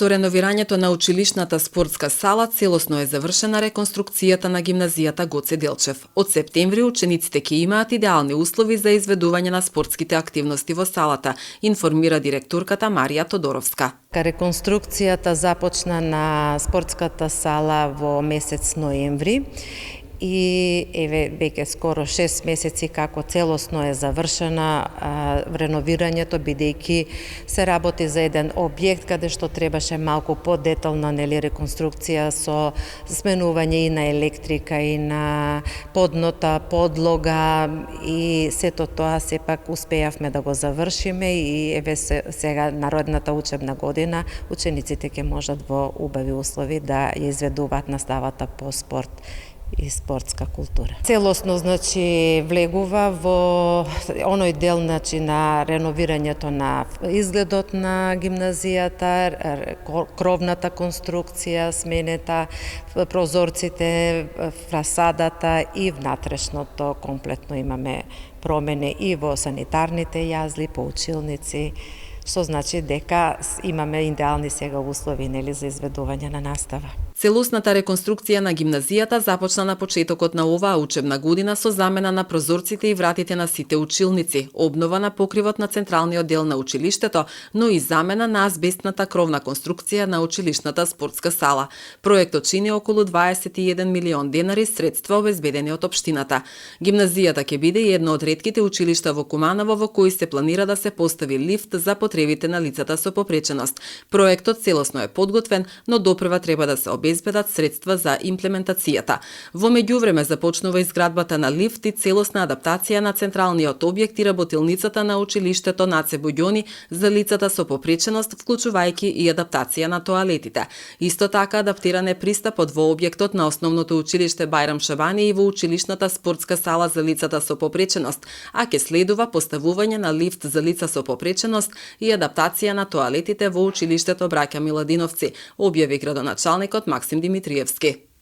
Со реновирањето на училишната спортска сала целосно е завршена реконструкцијата на гимназијата Гоце Делчев. Од септември учениците ќе имаат идеални услови за изведување на спортските активности во салата, информира директорката Марија Тодоровска. Реконструкцијата започна на спортската сала во месец ноември и веќе скоро 6 месеци како целосно е завршена реновирањето, бидејќи се работи за еден објект каде што требаше малку подетална реконструкција со сменување и на електрика и на поднота, подлога и сето тоа сепак успеавме да го завршиме и сега народната учебна година учениците ќе можат во убави услови да ја изведуваат наставата по спорт и спортска култура. Целосно, влегува во оној дел, на реновирањето на изгледот на гимназијата, кровната конструкција, сменета, прозорците, фасадата и внатрешното комплетно имаме промени и во санитарните јазли, поучилници, што значи дека имаме идеални сега услови за изведување на настава. Целосната реконструкција на гимназијата започна на почетокот на оваа учебна година со замена на прозорците и вратите на сите училници, обнова на покривот на централниот дел на училиштето, но и замена на азбестната кровна конструкција на училишната спортска сала. Проектот чини околу 21 милион денари средства обезбедени од општината. Гимназијата ќе биде и едно од ретките училишта во Куманово во кои се планира да се постави лифт за потребите на лицата со попреченост. Проектот целосно е подготвен, но допрва треба да се обезбедат средства за имплементацијата. Во меѓувреме започнува изградбата на лифт и целосна адаптација на централниот објект и работилницата на училиштето Наце Боѓони за лицата со попреченост, вклучувајќи и адаптација на тоалетите. Исто така адаптиран е пристапот во објектот на основното училиште Бајрам Шабани и во училишната спортска сала за лицата со попреченост, а ќе следува поставување на лифт за лица со попреченост и адаптација на тоалетите во училиштето Браќа Миладиновци, објави градоначалникот Максим Димитриевски.